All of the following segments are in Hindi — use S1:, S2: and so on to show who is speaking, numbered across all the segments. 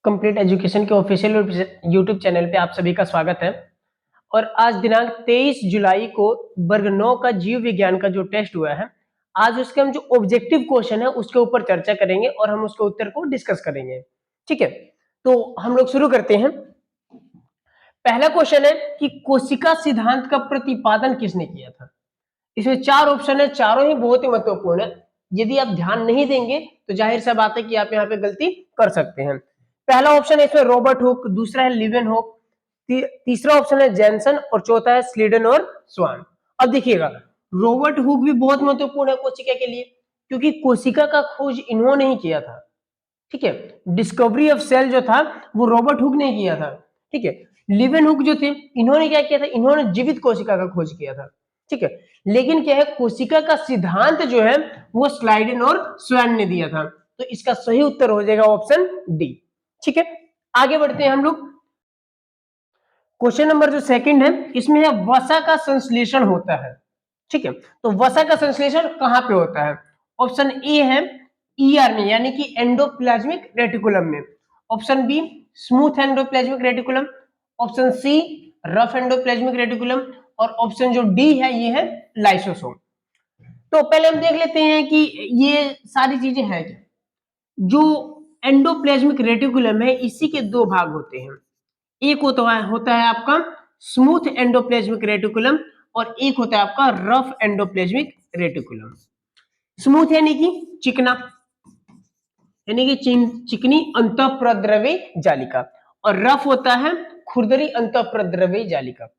S1: कंप्लीट एजुकेशन के ऑफिशियल यूट्यूब चैनल पे आप सभी का स्वागत है। और आज दिनांक 23 जुलाई को वर्ग 9 का जीव विज्ञान का जो टेस्ट हुआ है, आज उसके हम जो ऑब्जेक्टिव क्वेश्चन है उसके ऊपर चर्चा करेंगे और हम उसके उत्तर को डिस्कस करेंगे। ठीक है, तो हम लोग शुरू करते हैं। पहला क्वेश्चन है कि कोशिका सिद्धांत का प्रतिपादन किसने किया था। इसमें चार ऑप्शन है, चारों ही बहुत ही महत्वपूर्ण है। यदि आप ध्यान नहीं देंगे तो जाहिर सा बात है कि आप यहाँ पे गलती कर सकते हैं। पहला ऑप्शन है इसमें रॉबर्ट हुक, दूसरा है लिवेन हुक, तीसरा ऑप्शन है जैनसन और चौथा है स्लीडन और स्वान। अब देखिएगा, रॉबर्ट हुक भी बहुत महत्वपूर्ण है कोशिका के लिए, क्योंकि कोशिका का खोज इन्होंने ही किया था। ठीक है, डिस्कवरी ऑफ सेल जो था वो रॉबर्ट हुक ने किया था। ठीक है, लिवेन हुक जो थे इन्होंने क्या किया था, इन्होंने जीवित कोशिका का खोज किया था। ठीक है, लेकिन क्या है, कोशिका का सिद्धांत जो है वो स्लाइडेन और स्वैन ने दिया था। तो इसका सही उत्तर हो जाएगा ऑप्शन डी। ठीक है, आगे बढ़ते हैं हम लोग। क्वेश्चन नंबर जो सेकंड है इसमें है वसा का संश्लेषण होता है। ठीक है, तो वसा का संश्लेषण कहां पे होता है। ऑप्शन ए है ईआर में, यानी कि एंडोप्लाज्मिक रेटिकुलम में। Option B smooth endoplasmic reticulum. Option C rough endoplasmic reticulum. और ऑप्शन जो डी है ये है लाइसोसोम। तो पहले हम देख लेते हैं कि ये सारी चीजें हैं क्या। जो एंडोप्लाज्मिक रेटिकुलम है इसी के दो भाग होते हैं। एक होता है आपका स्मूथ एंडोप्लाज्मिक रेटिकुलम और एक होता है आपका रफ एंडोप्लाज्मिक रेटिकुलम। स्मूथ यानी कि चिकना, यानी कि चिकनी अंतःप्रद्रवी जालिका, और रफ होता है खुरदरी अंतःप्रद्रवी जालिका।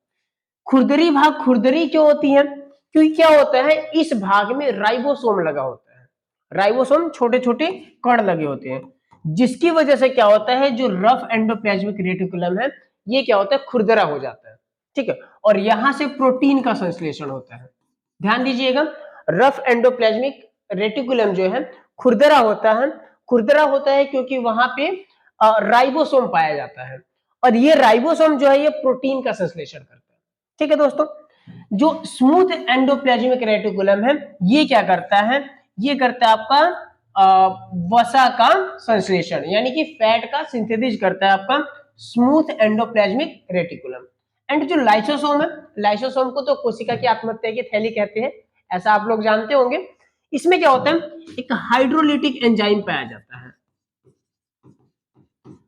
S1: खुरदरी भाग खुरदरी क्यों होती है, क्योंकि क्या होता है इस भाग में राइबोसोम लगा होता है। राइबोसोम छोटे छोटे कण लगे होते हैं, जिसकी वजह से क्या होता है जो रफ एंडोप्लाज्मिक रेटिकुलम है ये क्या होता है खुरदरा हो जाता है। ठीक है, और यहां से प्रोटीन का संश्लेषण होता है। ध्यान दीजिएगा, रफ एंडोप्लाज्मिक रेटिकुलम जो है खुरदरा होता है। खुरदरा होता है क्योंकि वहां पे राइबोसोम पाया जाता है, और ये राइबोसोम जो है ये प्रोटीन का संश्लेषण करता है। ठीक है दोस्तों, जो स्मूथ एंडोप्लाज्मिक रेटिकुलम है ये क्या करता है, ये करता है आपका वसा का संश्लेषण, यानी कि फैट का सिंथेसिस करता है आपका स्मूथ एंडोप्लाज्मिक रेटिकुलम। एंड जो लाइसोसोम है, लाइसोसोम को तो कोशिका की आत्महत्या की थैली कहते हैं, ऐसा आप लोग जानते होंगे। इसमें क्या होता है, एक हाइड्रोलिटिक एंजाइम पाया जाता है।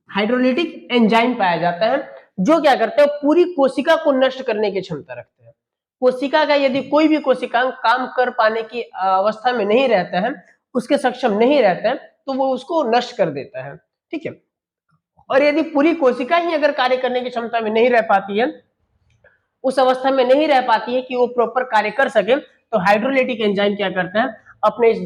S1: हाइड्रोलिटिक एंजाइम पाया जाता है जो क्या करता है पूरी कोशिका को नष्ट करने की क्षमता रखते हैं। कोशिका का यदि कोई भी कोशिकांग काम कर पाने की अवस्था में नहीं रहता है, उसके सक्षम नहीं रहता है, तो वो उसको नष्ट कर देता है। ठीक है, और यदि पूरी कोशिका ही अगर कार्य करने की क्षमता में नहीं रह पाती है, उस अवस्था में नहीं रह पाती है कि वो प्रॉपर कार्य कर सके, तो हाइड्रोलिटिक एंजाइम क्या करता है अपने इस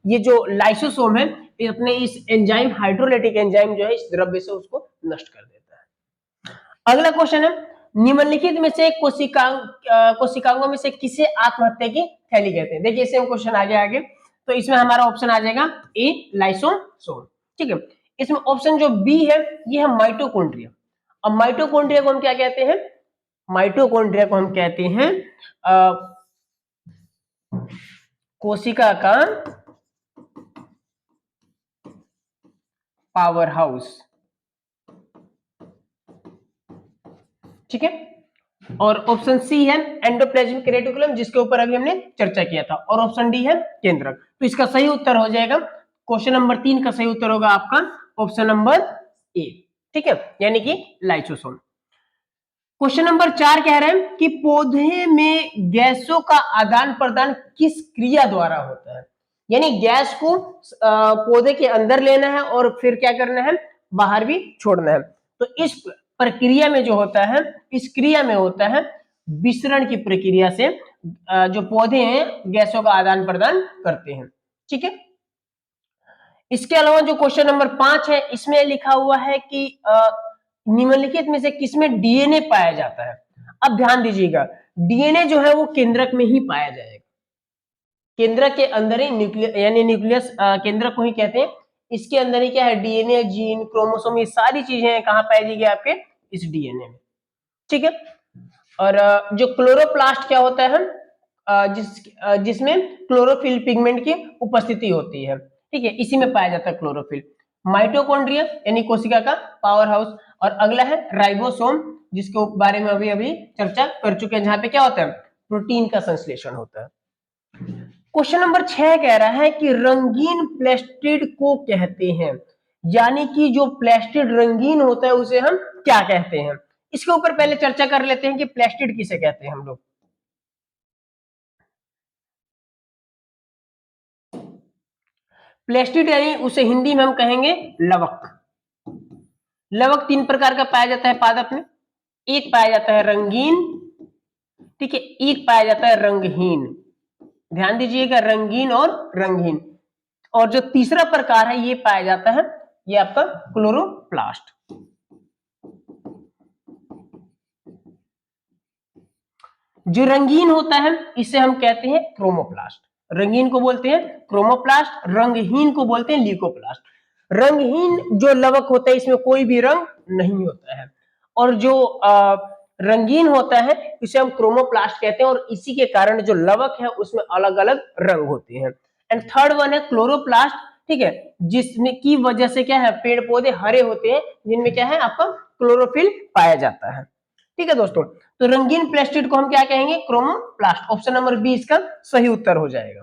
S1: ये जो लाइसोसोम है अपने इस एंजाइम हाइड्रोलिटिक एंजाइम जो है इस द्रव्य से उसको नष्ट कर देता है। अगला क्वेश्चन है निम्नलिखित में से कोशिकांगों में से किसे आत्महत्या की थैली कहते हैं। देखिए सेम क्वेश्चन आगे तो इसमें हमारा ऑप्शन आ जाएगा ए लाइसोसोम। ठीक है, इसमें ऑप्शन जो बी है ये है माइटोकॉन्ड्रिया। अब माइटोकॉन्ड्रिया को हम क्या कहते हैं, माइटोकॉन्ड्रिया को हम कहते हैं कोशिका का पावर हाउस। ठीक है, और ऑप्शन सी है एंडोप्लाज्मिक रेटिकुलम जिसके ऊपर अभी हमने चर्चा किया था, और ऑप्शन डी है केंद्रक। तो इसका सही उत्तर हो जाएगा क्वेश्चन नंबर 3 का सही उत्तर होगा आपका ऑप्शन नंबर ए। ठीक है, यानी कि लाइसोसोम। क्वेश्चन नंबर 4 कह रहे हैं कि पौधे में गैसों का आदान प्रदान किस क्रिया द्वारा होता है, यानी गैस को पौधे के अंदर लेना है और फिर क्या करना है बाहर भी छोड़ना है। तो इस प्रक्रिया में जो होता है, इस क्रिया में होता है विसरण की प्रक्रिया से जो पौधे हैं गैसों का आदान प्रदान करते हैं। ठीक है, इसके अलावा जो क्वेश्चन नंबर 5 है इसमें लिखा हुआ है कि निम्नलिखित में से किसमें डीएनए पाया जाता है। अब ध्यान दीजिएगा, डीएनए जो है वो केंद्रक में ही पाया जाएगा। केंद्रक के अंदर ही न्यूक्लियस, यानी न्यूक्लियस केंद्रक को ही कहते हैं। इसके अंदर ही क्या है डीएनए, जीन, क्रोमोसोम, ये सारी चीजें कहां पाई जाएगी आपके इस डीएनए में। ठीक है, और जो क्लोरोप्लास्ट क्या होता है, जिसमें क्लोरोफिल पिगमेंट की उपस्थिति होती है। ठीक है, इसी में पाया जाता है क्लोरोफिल। माइटोकॉन्ड्रिया यानी कोशिका का पावर हाउस, और अगला है राइबोसोम, जिसके बारे में अभी अभी चर्चा कर चुके हैं, जहां पे क्या होता है, प्रोटीन का संश्लेषण होता है। क्वेश्चन नंबर 6 कह रहा है कि रंगीन प्लास्टिड को कहते हैं, यानी कि जो प्लास्टिड रंगीन होता है उसे हम क्या कहते हैं। इसके ऊपर पहले चर्चा कर लेते हैं कि प्लास्टिड किसे कहते हैं हम लोग। प्लास्टिड यानी उसे हिंदी में हम कहेंगे लवक। लवक तीन प्रकार का पाया जाता है पादप में। एक पाया जाता है रंगीन, ठीक है, एक पाया जाता है रंगहीन। ध्यान दीजिएगा, रंगीन और रंगहीन। और जो तीसरा प्रकार है ये पाया जाता है, ये आपका क्लोरोप्लास्ट। जो रंगीन होता है इसे हम कहते हैं क्रोमोप्लास्ट। रंगीन को बोलते हैं क्रोमोप्लास्ट, रंगहीन को बोलते हैं ल्यूकोप्लास्ट। रंगहीन जो लवक होता है इसमें कोई भी रंग नहीं होता है, और जो रंगीन होता है इसे हम क्रोमोप्लास्ट कहते हैं, और इसी के कारण जो लवक है उसमें अलग अलग रंग होते हैं। एंड थर्ड वन है क्लोरोप्लास्ट, ठीक है, जिसमें की वजह से क्या है, पेड़ पौधे हरे होते हैं, जिनमें क्या है आपका क्लोरोफिल पाया जाता है। ठीक है दोस्तों, तो रंगीन प्लास्टिड को हम क्या कहेंगे, क्रोमोप्लास्ट। ऑप्शन नंबर बी इसका सही उत्तर हो जाएगा।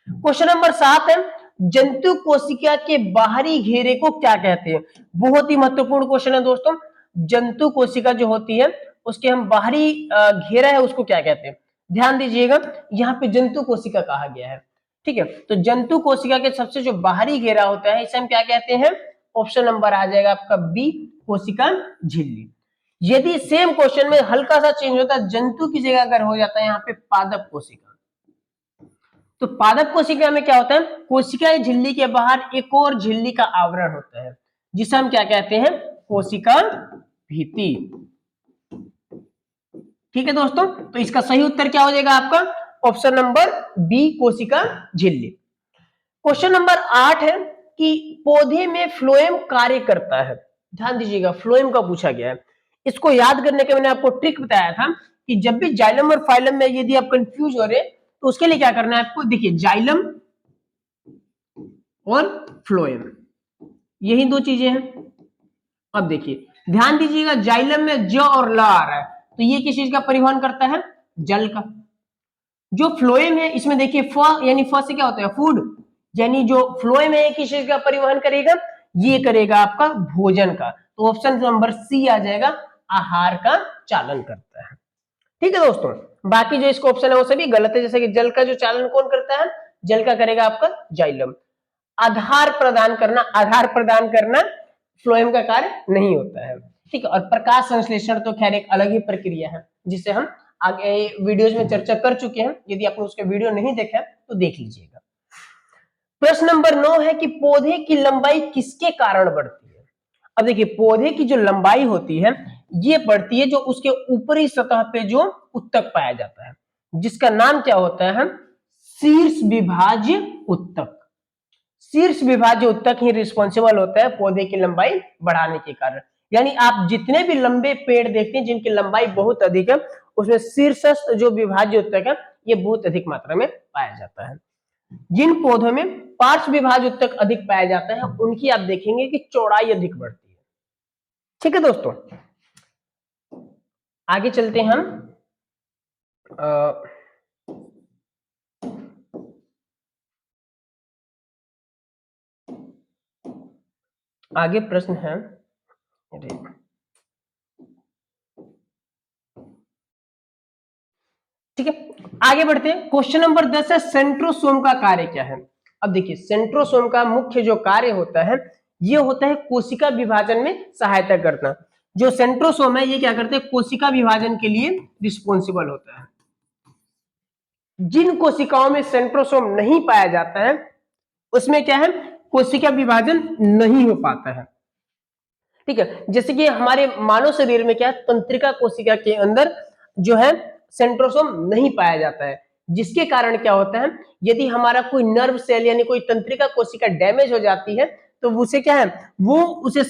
S1: क्वेश्चन नंबर 7 है, जंतु कोशिका के बाहरी घेरे को क्या कहते हैं। बहुत ही महत्वपूर्ण क्वेश्चन है दोस्तों। जंतु कोशिका जो होती है उसके हम बाहरी घेरा है उसको क्या कहते हैं। ध्यान दीजिएगा, यहाँ पे जंतु कोशिका कहा गया है, ठीक है, तो जंतु कोशिका के सबसे जो बाहरी घेरा होता है इसे हम क्या कहते हैं। ऑप्शन नंबर आ जाएगा आपका बी, कोशिका झिल्ली। यदि सेम क्वेश्चन में हल्का सा चेंज होता है, जंतु की जगह अगर हो जाता है यहाँ पे पादप कोशिका, तो पादप कोशिका में क्या होता है, कोशिका झिल्ली के बाहर एक और झिल्ली का आवरण होता है, जिसे हम क्या कहते हैं, कोशिका भित्ति। ठीक है दोस्तों, तो इसका सही उत्तर क्या हो जाएगा आपका, ऑप्शन नंबर बी, कोशिका झिल्ली। क्वेश्चन नंबर 8 है कि पौधे में फ्लोएम कार्य करता है। ध्यान दीजिएगा, फ्लोएम का पूछा गया है। इसको याद करने के मैंने आपको ट्रिक बताया था कि जब भी जाइलम और फाइलम में यदि आप कंफ्यूज हो रहे तो उसके लिए क्या करना है आपको। देखिए, जाइलम और फ्लोएम यही दो चीजें हैं। अब देखिए ध्यान दीजिएगा, जाइलम में ज और ल आ रहा है, तो ये किस चीज का परिवहन करता है, जल का। जो फ्लोएम है इसमें देखिए फ यानी फ से क्या होता है, फूड, यानी जो फ्लोएम है किस चीज का परिवहन करेगा, ये करेगा आपका भोजन का। तो ऑप्शन नंबर सी आ जाएगा, आहार का चालन करता है। ठीक है दोस्तों, बाकी जो इसका ऑप्शन है वो सभी गलत है, जैसे कि जल का जो चालन कौन करता है, जल का करेगा आपका जाइलम। आधार प्रदान करना, आधार प्रदान करना फ्लोएम का कार्य नहीं होता है। ठीक है, और प्रकाश संश्लेषण तो खैर एक अलग ही प्रक्रिया है, जिसे हम आगे वीडियोज में चर्चा कर चुके हैं। यदि आपने उसके वीडियो नहीं देखा तो देख लीजिएगा। प्रश्न नंबर 9 है कि पौधे की लंबाई किसके कारण बढ़ती है। अब देखिए, पौधे की जो लंबाई होती है ये बढ़ती है जो उसके ऊपरी सतह पे जो उत्तक पाया जाता है, जिसका नाम क्या होता है, शीर्ष विभाज्य उत्तक। शीर्ष विभाज्य उत्तक ही रिस्पॉन्सिबल होता है पौधे की लंबाई बढ़ाने के कारण। यानी आप जितने भी लंबे पेड़ देखते हैं जिनकी लंबाई बहुत अधिक है, उसमें शीर्षस्थ जो विभाज्य उत्तक है ये बहुत अधिक मात्रा में पाया जाता है। जिन पौधों में पार्श्व विभाज्य उत्तक अधिक पाया जाता है उनकी आप देखेंगे कि चौड़ाई अधिक बढ़ती है। ठीक है दोस्तों, आगे चलते हैं हम। आगे प्रश्न है, ठीक है, आगे बढ़ते हैं। क्वेश्चन नंबर 10 है, सेंट्रोसोम का कार्य क्या है। अब देखिए, सेंट्रोसोम का मुख्य जो कार्य होता है ये होता है कोशिका विभाजन में सहायता करना। जो सेंट्रोसोम है ये क्या करते हैं, कोशिका विभाजन के लिए रिस्पॉन्सिबल होता है। जिन कोशिकाओं में सेंट्रोसोम नहीं पाया जाता है उसमें क्या है, कोशिका विभाजन नहीं हो पाता है। ठीक है, जैसे कि हमारे मानव शरीर में क्या है, तंत्रिका कोशिका के अंदर जो है सेंट्रोसोम नहीं पाया जाता है, जिसके कारण क्या होता है, यदि हमारा कोई नर्व सेल यानी कोई तंत्रिका कोशिका डैमेज हो जाती है तो उसे क्या है, वो उसे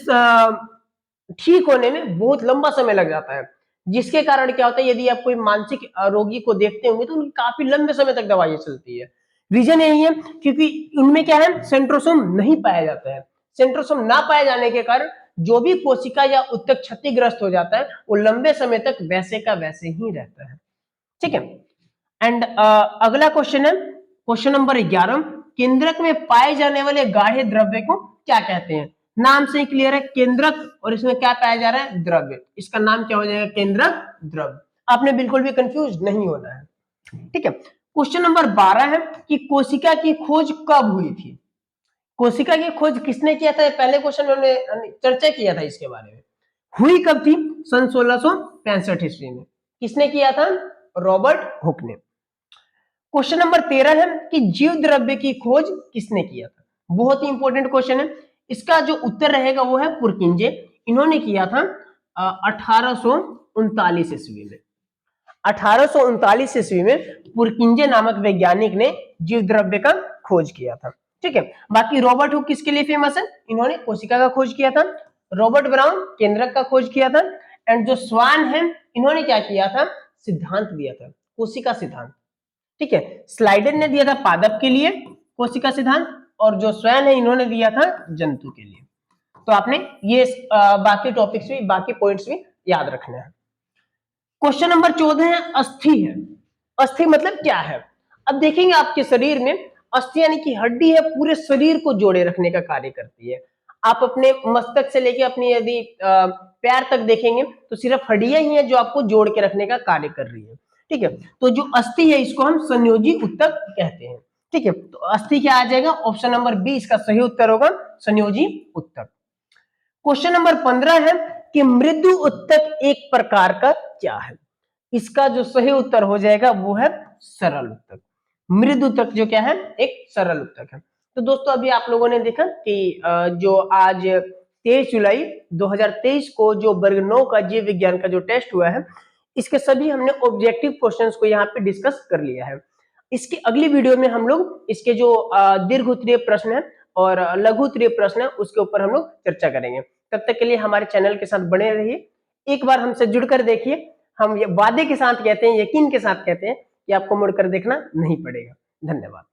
S1: ठीक होने में बहुत लंबा समय लग जाता है। जिसके कारण क्या होता है, यदि आप कोई मानसिक रोगी को देखते होंगे तो उनकी काफी लंबे समय तक दवाइयां चलती है। रीजन यही है क्योंकि उनमें क्या है, सेंट्रोसोम नहीं पाया जाता है। सेंट्रोसोम ना पाए जाने के कारण जो भी कोशिका या उत्तक क्षतिग्रस्त हो जाता है वो लंबे समय तक वैसे का वैसे ही रहता है। ठीक है। एंड अगला क्वेश्चन है क्वेश्चन नंबर 11, केंद्रक में पाए जाने वाले गाढ़े द्रव्य को क्या कहते हैं? नाम से ही क्लियर है, केंद्रक, और इसमें क्या पाया जा रहा है? द्रव्य। इसका नाम क्या हो जाएगा? केंद्रक द्रव्य। आपने बिल्कुल भी कंफ्यूज नहीं होना है। ठीक है। क्वेश्चन नंबर 12 है कि कोशिका की खोज कब हुई थी? कोशिका की खोज किसने किया था? पहले क्वेश्चन में हमने चर्चा किया था इसके बारे में। हुई कब थी? सन 1665 ईस्वी में। किसने किया था? रॉबर्ट हुक ने। क्वेश्चन नंबर 13 है कि जीव द्रव्य की खोज किसने किया था? बहुत ही इंपॉर्टेंट क्वेश्चन है। इसका जो उत्तर रहेगा वो है पुरकिंजे। इन्होंने किया था 1839 ईस्वी में। 1839 ईस्वी में पुरकिंजे नामक वैज्ञानिक ने जीव द्रव्य का खोज किया था। ठीक है। बाकी रॉबर्ट हुक किसके लिए फेमस है? इन्होंने कोशिका का खोज किया था। रॉबर्ट ब्राउन केंद्रक का खोज किया था। एंड जो स्वान है इन्होंने क्या किया था? सिद्धांत दिया था, कोशिका सिद्धांत। ठीक है। स्लाइडर ने दिया था पादप के लिए कोशिका सिद्धांत, और जो स्वैन है इन्होंने दिया था जंतु के लिए। तो आपने ये बाकी टॉपिक्स भी, बाकी पॉइंट्स भी याद रखने हैं। क्वेश्चन नंबर 14 है अस्थि है। अस्थि मतलब क्या है? अब देखेंगे आपके शरीर में अस्थि यानी कि हड्डी है, पूरे शरीर को जोड़े रखने का कार्य करती है। आप अपने मस्तक से लेके अपनी यदि पैर तक देखेंगे तो सिर्फ हड्डियां ही है जो आपको जोड़ के रखने का कार्य कर रही है। ठीक है। तो जो अस्थि है इसको हम संयोजी उत्तक कहते हैं। ठीक है। तो अस्थि क्या आ जाएगा? ऑप्शन नंबर बी इसका सही उत्तर होगा, संयोजी उत्तक। क्वेश्चन नंबर 15 है कि मृदु उत्तक एक प्रकार का क्या है? इसका जो सही उत्तर हो जाएगा वो है सरल उत्तक। मृदु उत्तक जो क्या है? एक सरल उत्तक है। तो दोस्तों अभी आप लोगों ने देखा कि जो आज 23 जुलाई 2023 को जो वर्ग 9 का जीव विज्ञान का जो टेस्ट हुआ है, इसके सभी हमने ऑब्जेक्टिव क्वेश्चंस को यहाँ पे डिस्कस कर लिया है। इसकी अगली वीडियो में हम लोग इसके जो दीर्घ उत्तरीय प्रश्न है और लघु उत्तरीय प्रश्न है उसके ऊपर हम लोग चर्चा करेंगे। तब तक के लिए हमारे चैनल के साथ बने रहिए। एक बार हमसे जुड़कर देखिए। हम ये वादे के साथ कहते हैं, यकीन के साथ कहते हैं कि आपको मुड़कर देखना नहीं पड़ेगा। धन्यवाद।